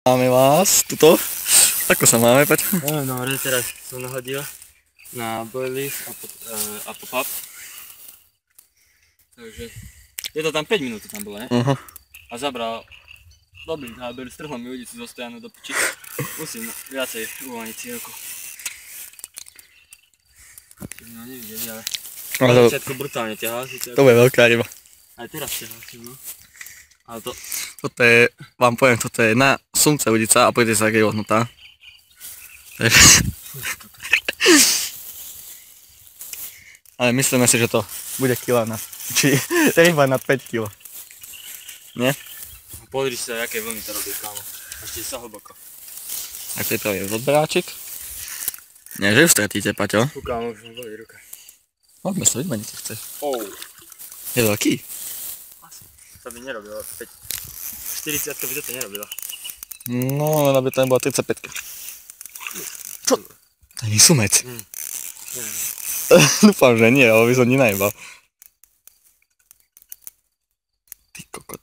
Máme vás tuto. Ako sa máme, Paťo? No, teraz som nahodil na boilies a pop-up. Takže je to tam 5 minút tam bolo, ne? A zabral dobrý záber, strhlo mi udicu zo stojanu do piči. Musím viacej uvoľniť si ruku. No nevideli, ale všetko brutálne ťahá. To bude veľká ryba. Aj teraz ťahá, no. Ale to... Toto je, vám poviem, toto je na sumce udica a poďte sa, ak je odhnutá. Ale myslíme si, že to bude kila na, či ryba na 5 kg. Nie? Pozri sa, aké vlny to robí, kámo. Ešte sa hlboko. Tak pripravím odberáčik. Nie, že ju stratíte, Paťo. Kámo, už mi bolí ruka. Môžeme sa vymeniť, čo chceš. Je veľký? Asi. To by nerobilo 5. 40 by toto nerobilo. No, len aby to nebola 35. Čo? To nie sú mec. Dúfam, že nie, ale by som ti najebal. Ty kokot.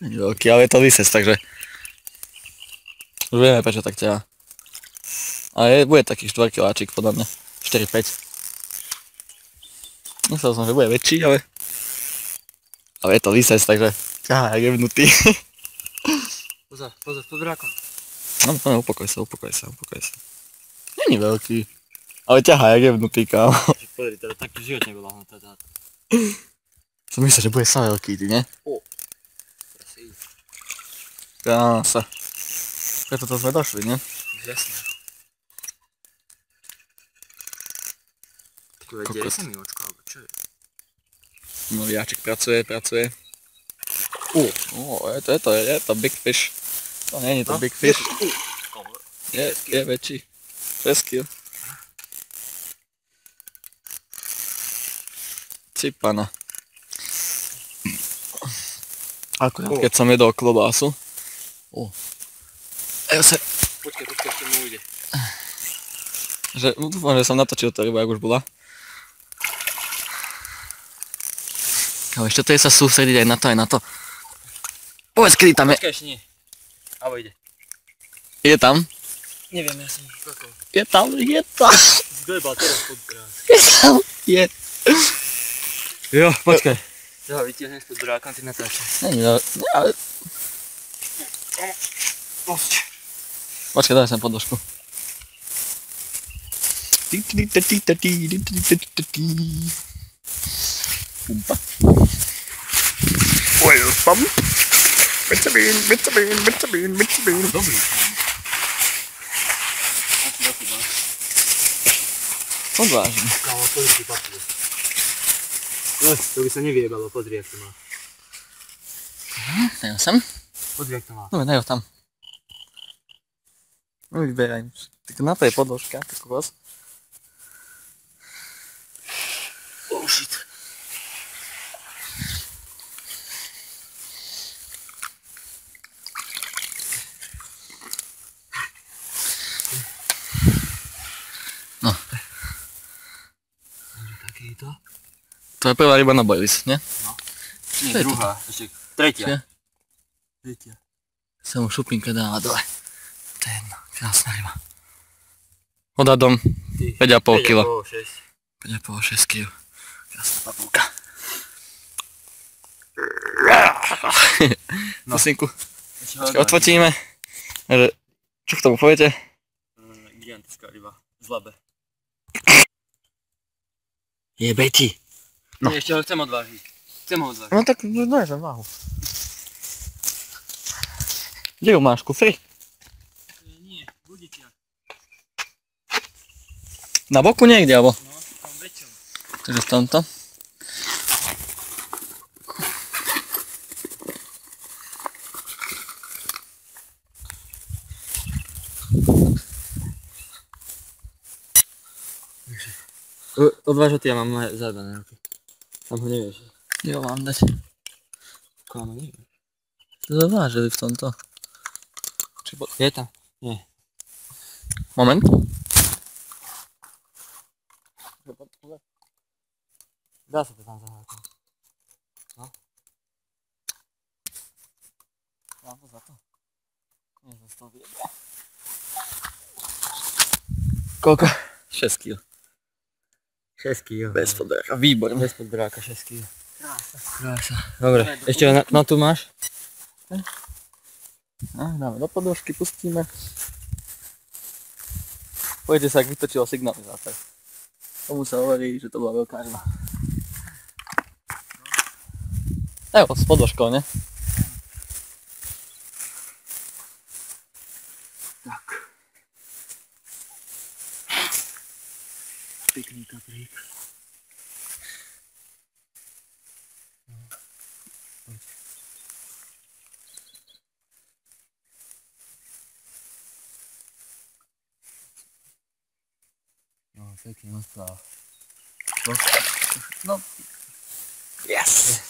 Nie je veľký, ale je to vysec, takže už vieme, prečo tak ťa. Ale bude taký 4 kiláčik, podľa mňa. 4-5. Myslel som, že bude väčší, ale je to vysec, takže ťahá, jak jebnutý. Pozor, pod brákom. No, upokoj sa. Není veľký, ale ťahá, jak jebnutý, kámo. Pozri, teda taký život nebyl lahnutá táto. Som myslel, že bude sa veľký, ty, ne? Krása. Preto to sme došli, ne? Jasne. Takové deje sa mi očko, alebo čo je? No, Jáček pracuje. Je to big fish. To nie je to big fish. Je väčší. 6 kg. Cipana. Akurát keď som jedol klobásu. Počkaj, ešte mu ujde. Dúfam, že som natočil to ryba, jak už bola. Ale ešte to je sa sústrediť aj na to. Povedz, kedy tam je. Počkaj, ešte nie. Abo ide. Je tam? Neviem, ja som kakol. Je tam. Zdojebal teraz pod brák. Je. Jo, počkaj. Ja ho vytiahnem spod brákom, ty natáčaj. Není, ale... Počkaj, daj sem podošku. Pumpa. Oil pump. Vitamin. Dobrý. Odvážim. Kámo, pozri si papu. To by sa nevyjebalo, pozri, jak to má. Daj ho sem. Pozri, jak to má. No, daj ho tam. No, vyberaj. Tak na to je podložka, tak vás. Oh shit. No. Takýto? To je prvá ryba na boilies, nie? No. Nie, druhá, ešte tretia. Sa mu šupinka dáva dole. To je jedna, krásna ryba. Odhadom 5,5 kg. 5,5-6 kg. Krásna papulka. Pusinku. Odfotíme. Čo k tomu poviete? Gigantická ryba. Zlabe. Jebe ti. No. Ešte ho chcem odvážiť. No tak daj za váhu. Kde ju máš, kufri? Nie, budičia. Na boku niekde, alebo? No, tam väčšom. Takže v tomto. Odváž ho ty, ja mám zádané ruky. Tam ho nevieš. Jo, mám dať. Kámo, neviem. Zavážili v tomto. Je tam? Nie. Moment. Dá sa to tam zahrať. No. Dám to za to. Nie, za to vyjebia. Koľko? 6 kg. 6 kg. Bez podbráka, výborne. Bez podbráka 6 kg. Krása. Dobre, ešte no tu máš? Dáme do podložky, pustíme. Pojďte sa, ak vytočilo signalizátor. Tomu sa hovorí, že to bola veľká ryba. Evo, s podložkou, ne? Tak. Pekný kaprík. No, pekný odpláv. No. Yes!